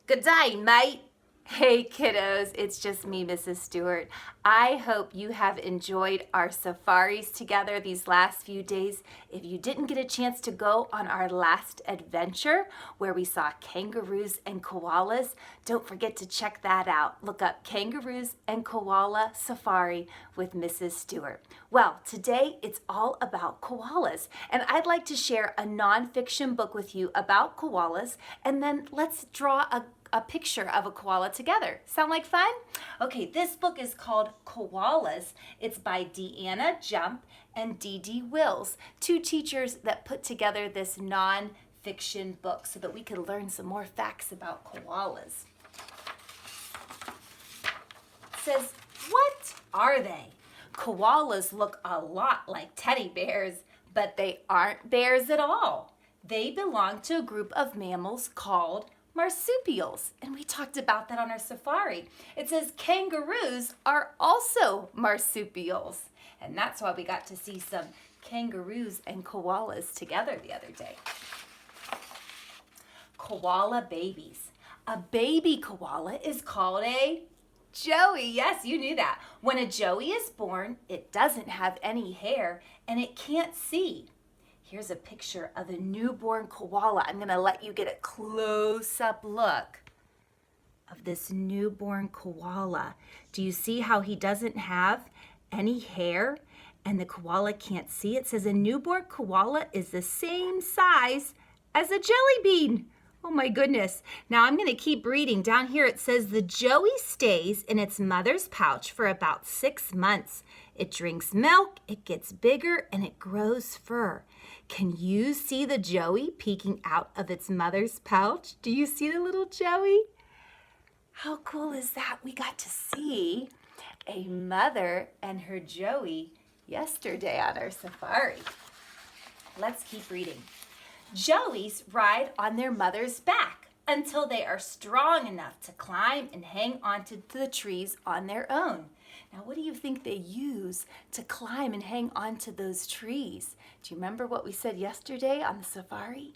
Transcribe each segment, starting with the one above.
Good day, mate. Hey kiddos, it's just me, Mrs. Stewart. I hope you have enjoyed our safaris together these last few days. If you didn't get a chance to go on our last adventure where we saw kangaroos and koalas, don't forget to check that out. Look up Kangaroos and Koala Safari with Mrs. Stewart. Well, today it's all about koalas, and I'd like to share a nonfiction book with you about koalas, and then let's draw a picture of a koala together. Sound like fun? Okay, this book is called Koalas. It's by Deanna Jump and Dee Dee Wills, two teachers that put together this non-fiction book so that we could learn some more facts about koalas. It says, what are they? Koalas look a lot like teddy bears, but they aren't bears at all. They belong to a group of mammals called marsupials, and we talked about that on our safari. It says kangaroos are also marsupials, and that's why we got to see some kangaroos and koalas together the other day. Koala babies. A baby koala is called a joey. Yes, you knew that. When a joey is born, it doesn't have any hair and it can't see. Here's a picture of a newborn koala. I'm going to let you get a close-up look of this newborn koala. Do you see how he doesn't have any hair and the koala can't see? It says a newborn koala is the same size as a jelly bean. Oh my goodness. Now I'm going to keep reading. Down here it says the joey stays in its mother's pouch for about 6 months. It drinks milk, it gets bigger, and it grows fur. Can you see the joey peeking out of its mother's pouch? Do you see the little joey? How cool is that? We got to see a mother and her joey yesterday on our safari. Let's keep reading. Joeys ride on their mother's back until they are strong enough to climb and hang onto the trees on their own. Now, what do you think they use to climb and hang onto those trees? Do you remember what we said yesterday on the safari?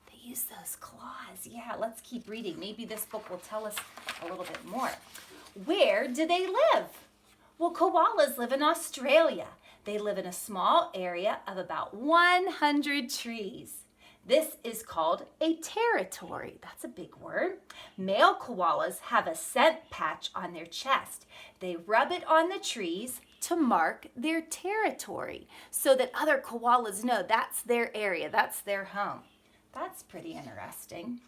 They use those claws. Yeah, let's keep reading. Maybe this book will tell us a little bit more. Where do they live? Well, koalas live in Australia. They live in a small area of about 100 trees. This is called a territory. That's a big word. Male koalas have a scent patch on their chest. They rub it on the trees to mark their territory so that other koalas know that's their area, that's their home. That's pretty interesting.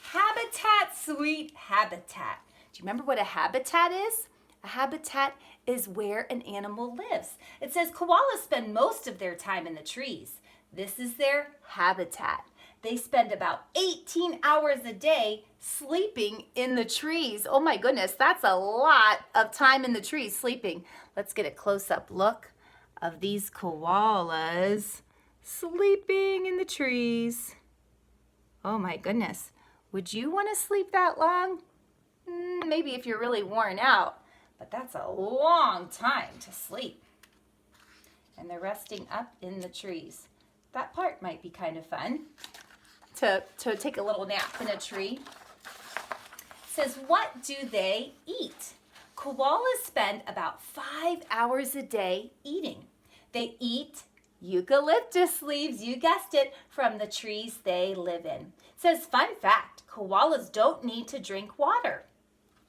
Habitat, sweet habitat. Do you remember what a habitat is? A habitat is where an animal lives. It says koalas spend most of their time in the trees. This is their habitat. They spend about 18 hours a day sleeping in the trees. Oh my goodness, that's a lot of time in the trees sleeping. Let's get a close-up look of these koalas sleeping in the trees. Oh my goodness, would you want to sleep that long? Maybe if you're really worn out. But that's a long time to sleep. And they're resting up in the trees. That part might be kind of fun, to take a little nap in a tree. It says, what do they eat? Koalas spend about 5 hours a day eating. They eat eucalyptus leaves, you guessed it, from the trees they live in. It says, fun fact, koalas don't need to drink water.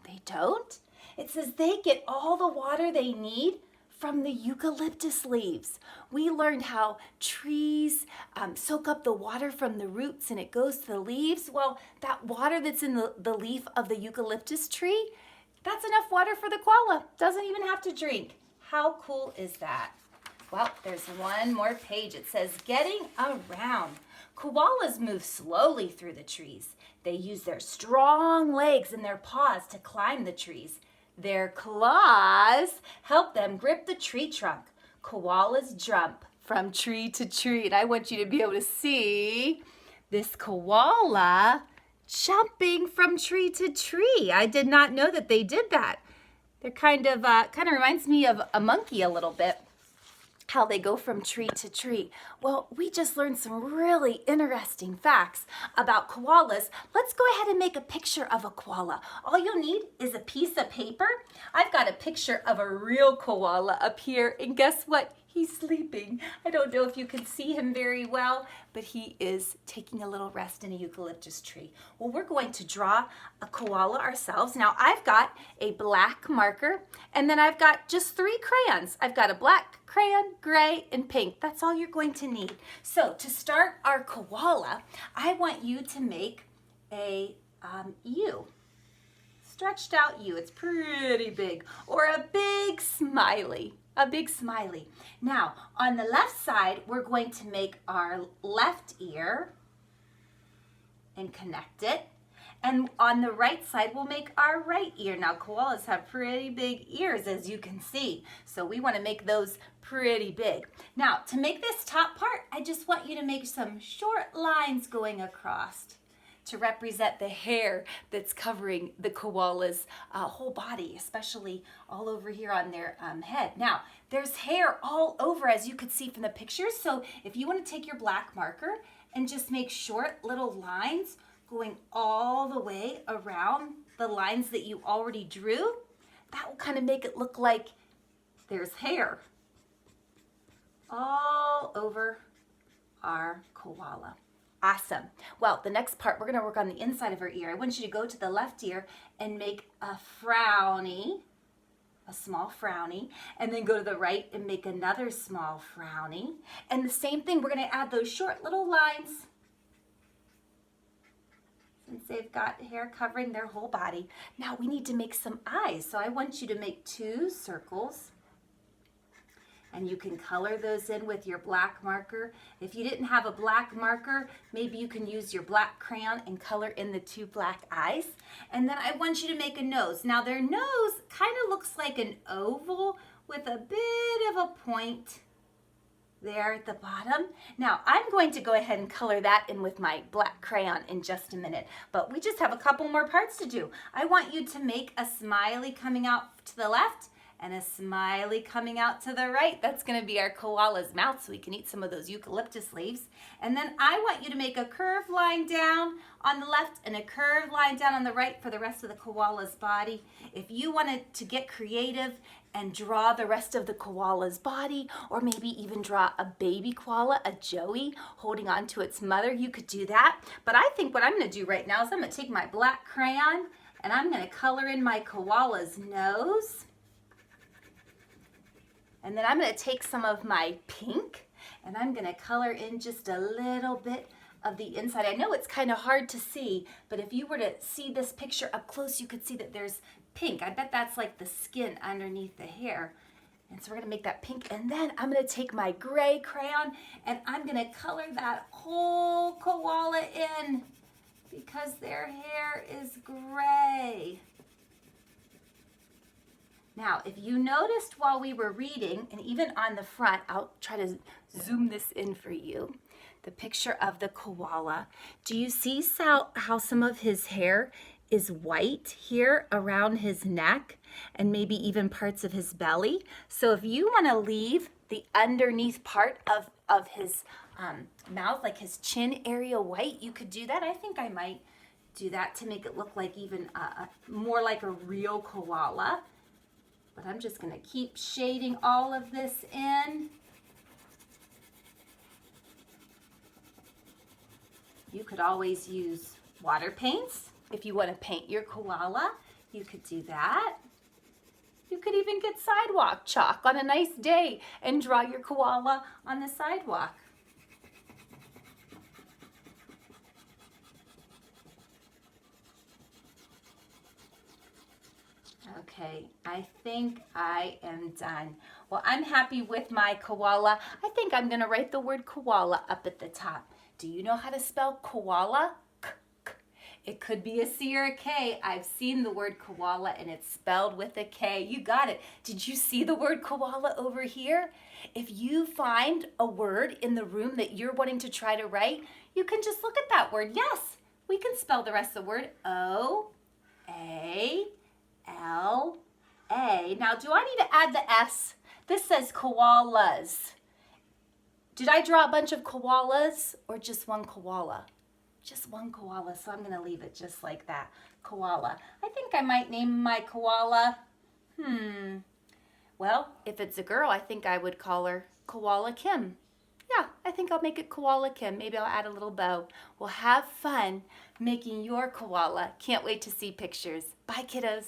They don't? It says they get all the water they need from the eucalyptus leaves. We learned how trees soak up the water from the roots and it goes to the leaves. Well, that water that's in the leaf of the eucalyptus tree, that's enough water for the koala. Doesn't even have to drink. How cool is that? Well, there's one more page. It says, getting around. Koalas move slowly through the trees. They use their strong legs and their paws to climb the trees. Their claws help them grip the tree trunk. Koalas jump from tree to tree. And I want you to be able to see this koala jumping from tree to tree. I did not know that they did that. They're kind of reminds me of a monkey a little bit. how they go from tree to tree. Well, we just learned some really interesting facts about koalas. Let's go ahead and make a picture of a koala. All you'll need is a piece of paper. I've got a picture of a real koala up here, and guess what? He's sleeping. I don't know if you can see him very well, but he is taking a little rest in a eucalyptus tree. Well, we're going to draw a koala ourselves. Now, I've got a black marker, and then I've got just 3 crayons. I've got a black crayon, gray, and pink. That's all you're going to need. So, to start our koala, I want you to make a U. Stretched out U. It's pretty big. Or a big smiley. A big smiley. Now, on the left side, we're going to make our left ear and connect it. And on the right side, we'll make our right ear. Now, koalas have pretty big ears, as you can see. So we want to make those pretty big. Now, to make this top part, I just want you to make some short lines going across to represent the hair that's covering the koala's whole body, especially all over here on their head. Now, there's hair all over, as you could see from the pictures. So if you want to take your black marker and just make short little lines going all the way around the lines that you already drew, that will kind of make it look like there's hair all over our koala. Awesome. Well, the next part, we're going to work on the inside of her ear. I want you to go to the left ear and make a frowny, a small frowny, and then go to the right and make another small frowny. And the same thing, we're going to add those short little lines since they've got hair covering their whole body. Now we need to make some eyes. So I want you to make 2 circles. And you can color those in with your black marker. If you didn't have a black marker, maybe you can use your black crayon and color in the 2 black eyes. And then I want you to make a nose. Now their nose kind of looks like an oval with a bit of a point there at the bottom. Now I'm going to go ahead and color that in with my black crayon in just a minute, but we just have a couple more parts to do. I want you to make a smiley coming out to the left and a smiley coming out to the right. That's going to be our koala's mouth, so we can eat some of those eucalyptus leaves. And then I want you to make a curved line down on the left and a curved line down on the right for the rest of the koala's body. If you wanted to get creative and draw the rest of the koala's body, or maybe even draw a baby koala, a joey, holding on to its mother, you could do that. But I think what I'm going to do right now is I'm going to take my black crayon and I'm going to color in my koala's nose. And then I'm going to take some of my pink and I'm going to color in just a little bit of the inside. I know it's kind of hard to see, but if you were to see this picture up close, you could see that there's pink. I bet that's like the skin underneath the hair. And so we're going to make that pink. And then I'm going to take my gray crayon and I'm going to color that whole koala in because their hair is gray. Now, if you noticed while we were reading, and even on the front, I'll try to zoom this in for you, the picture of the koala. Do you see how some of his hair is white here around his neck and maybe even parts of his belly? So if you want to leave the underneath part of his mouth, like his chin area white, you could do that. I think I might do that to make it look like even more like a real koala. But I'm just going to keep shading all of this in. You could always use water paints. If you want to paint your koala, you could do that. You could even get sidewalk chalk on a nice day and draw your koala on the sidewalk. Okay, I think I am done. Well, I'm happy with my koala. I think I'm going to write the word koala up at the top. Do you know how to spell koala? It could be a C or a K. I've seen the word koala and it's spelled with a K. You got it. Did you see the word koala over here? If you find a word in the room that you're wanting to try to write, you can just look at that word. Yes, we can spell the rest of the word O-A-L-A. Now, do I need to add the S? This says koalas. Did I draw a bunch of koalas or just one koala? Just one koala, so I'm going to leave it just like that. Koala. I think I might name my koala, well, if it's a girl, I think I would call her Koala Kim. Yeah, I think I'll make it Koala Kim. Maybe I'll add a little bow. Well, have fun making your koala. Can't wait to see pictures. Bye, kiddos.